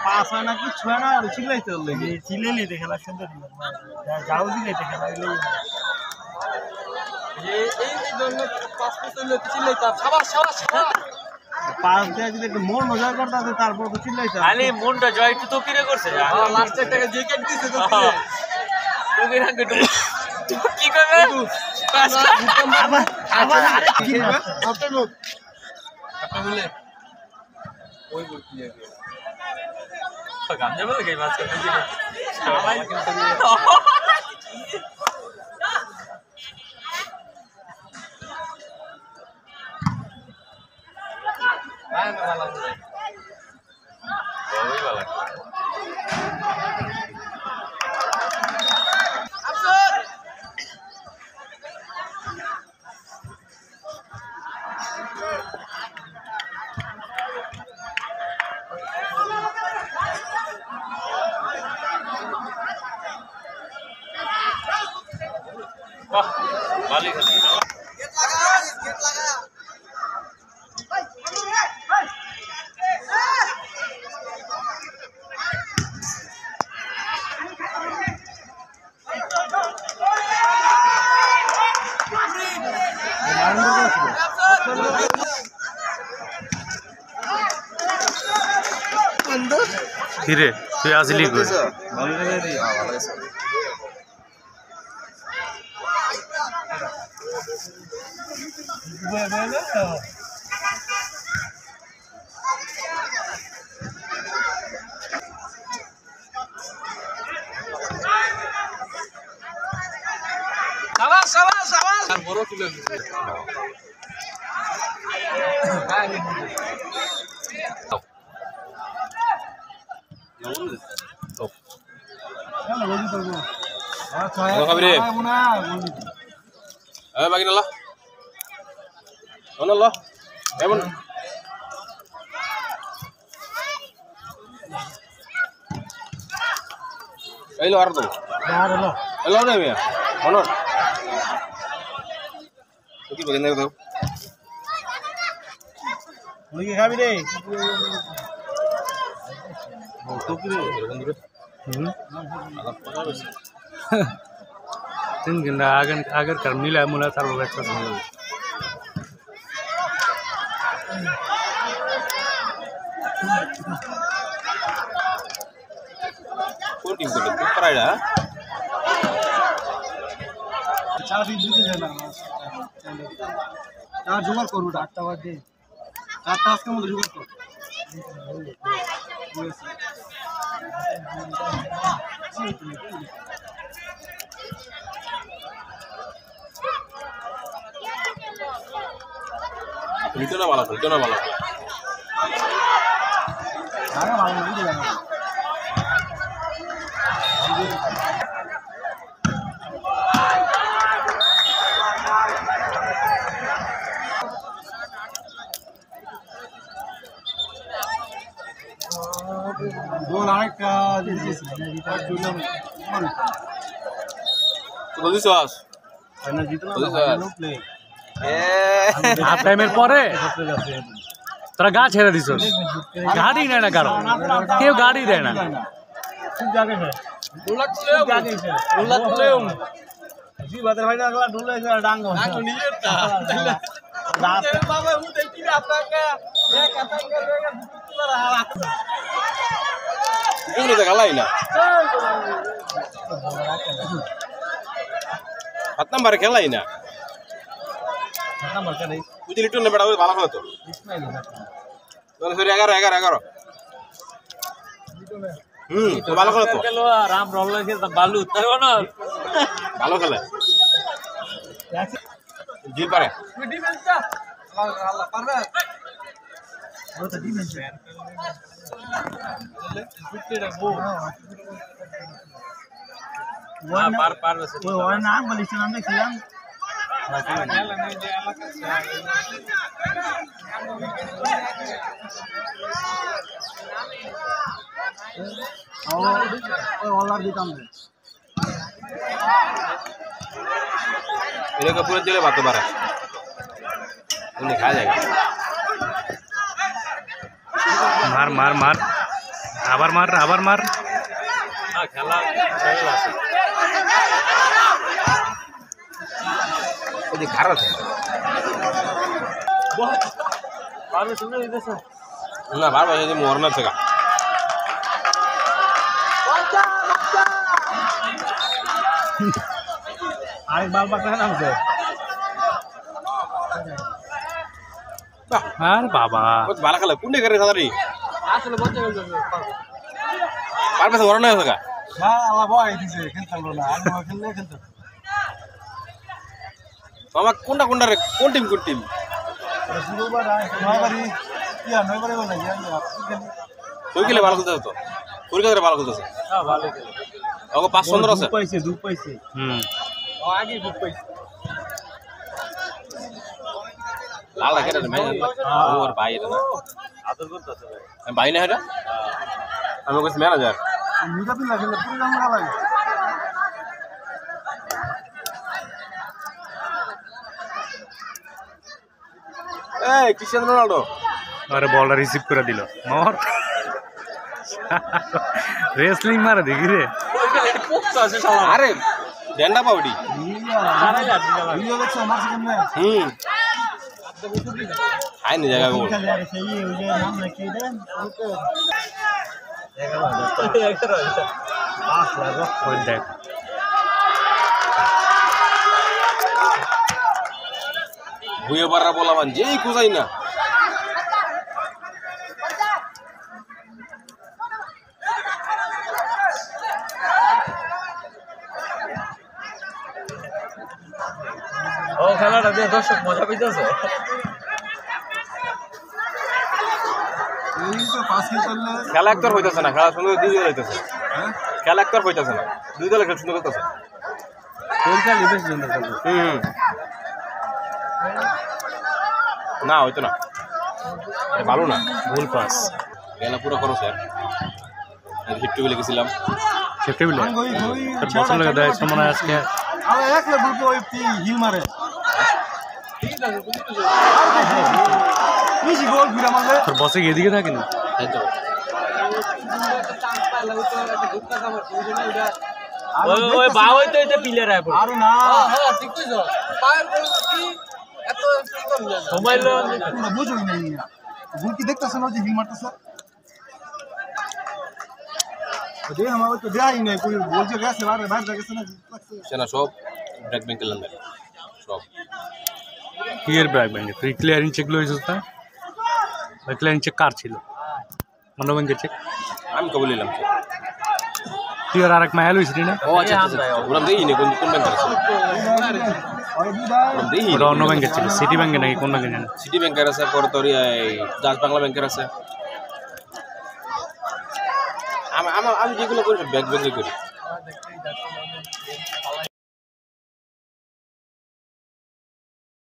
pass হয় না কিছু হয় না চিল্লাইতে হলে চিল্লাইলে খেলা সুন্দর যাও দিলে খেলা পাস দিয়ে যদি একটু মন জয় করতে হবে তারপর তো চিল্লাইতে খালি মনটা জয় একটু তো কিরে করছে লাস্টের টাকা যে কেট দিছে তো কি করবে আবার আরে কি হবে আপনি লোক আপনি বলে ওই বলছি গান যাবে না কি মাছ করতে সবাই বালি খেলে কিরে তুই আসলি কই ভালো লাগে রে ভালো লাগে সাবাস সাবাস সাবাস আর বড় তুলে বাকি নালা নালা এমন এলো আর তো এলো না মিয়া মনোর কি বাকি না দাও মুরগি খাবি রে তিন ঘন্টা আগের কার মিলা মুলা তারপর একটা কোন টিম করবে তুই পারাইলা চার দিন দিতে যায় না চার জোগাড় করবো আটটা বাজে চারটা আজকের মধ্যে জোগাড় কর লিটো না ভালো আরে ভালো বুঝে যাবে গোল আরেকটা দিয়েছে তো দিছস ফাইনাল জিতলো প্লে হাফ টাইমের পরে তোরা গা ছেড়ে দিছ গাড়ি নেয় না কারো কেউ গাড়ি দেয় না খুব জায়গা है डोलक ले जी बदर भाई ना अगला डोले से डांग डांग नीचे था रात बाबा हूं देखी आपका का ये कतंग कर रहा এগুলো তো গালাই না 7 নম্বরে খেলাই না नंबर का नहीं তুই লিটো না বেটা ভালো খেলো তো इस्माइल তাহলে সরি 11 তো ভালো খেলো তো গেলো রাম রল্লা কে বালু তাই না ভালো খেলে জিল পারে डिफेंसটা আল্লাহ পারবে ও তো ডিফেন্স পার ওই ওর নাম বলিস নাম দেখছিলাম ওই অলার দিতাম এলাকা পুরো দিলে বাতো পারে উনি খাওয়া যায় মার মার মার আবার মার আবার মার না খেলা খেলা আছে ওই খার আছে পারবে শুনে দিতেছে না বারবার যদি মরনা থেকে আরেক বাল পাকড়া নামছে আর বাবা ও ভালো খেলে কোনটা করে সাদারি আসলে বলতে বলতে পারবে তো মরনা থেকে না আল্লাহ ভয় দিছে খেলতে পারলো না আর খেললে খেলতে মামা কোনটা কোনটা রে কোন টিম শুরুবার নয়বারই কি আর নয়বারই বল না তুই গেলে ভালো খেলতে তো পরীক্ষা ভালো খেলতেছে হ্যাঁ ভালো খেলে ওকে 5-15 আছে দুধ পাইছে হুম ও আগে বুক পাইছে লাল লাগে রে ভাই ওর ভাই রে না আদর করতেছে ভাই আমি ভাই না এটা আমি ওকে ম্যানেজার মুদা পিলা খেলে পুরো গাম লাগে এই ক্রিস্টিয়ানো রোনাল্ডো আরে বলটা রিসিভ করে দিল মর রেসলিং মারে দেখি রে পোক্ত আছে শালা আরে ডেন্ডা পাউডি সারাই লাগবে ভিডিও দেখছো আমার সামনে আইনি জায়গা গোল সেই ওই যে নাম নাকি দেন ওই দেখ ভুয়ে বাররা বলাবান যেই খুঁজাই না ও খেলাটা দিয়ে দর্শক মজা পাইতেছে এই তো পাস খেললে খেলা একতর হইতেছে না খেলা সুন্দর দুই দল হইতেছে খেলা একতর হইতেছে না দুই দল খেলা সুন্দর হইতেছে কোনটা লিবেস জন্য খেলবে না হইতো না ভালো না ভুল পাস খেলা পুরো করো স্যার হিট টেবিলে গেছিলাম সেফটি বিলে গই গই তোর পছন্দ লাগে দেয় মনে হয় আজকে আর এক লেভেল তো ওই হিল মারে মিশি গোল ফিরা মারবে তোর বসে এদিকে থাকে না তাই তো ওই বা হইতে হইতে প্লেয়ার আয় পড়ে আর না হ্যাঁ ঠিক কইছো পায়ের কি এত কি কম যায় সময় লো না বুঝুই নাই ভুল কি দেখতেছ না যে হিল মারতেছ দে আমার তো দেখাই নাই কই বলছে গেছে বাইরে বাইরে গেছে না সেনা সব ব্রেক ব্যাংক খেললাম সব ক্লিয়ার ব্যাক ব্যাংকে তুই ক্লিয়ারিং চেক লইছিস না ওই ক্লিয়ারিং চেক কার ছিল অন্য ব্যাংকের চেক আমি কবে নিলাম তুই আর আরেক মায়া লইছিস না ও আচ্ছা ওরা দেই নি কোন কোন ব্যাংক আছে আরে দুদা ওরা দেই ওটা অন্য ব্যাংকের ছিল সিটি ব্যাংকে নাকি কোন ব্যাংকে জানি সিটি ব্যাংকের আছে পরে তোর এই ডাচ বাংলা ব্যাংকের আছে আমি যেগুলো করি ব্যাংক ব্যাংকে করি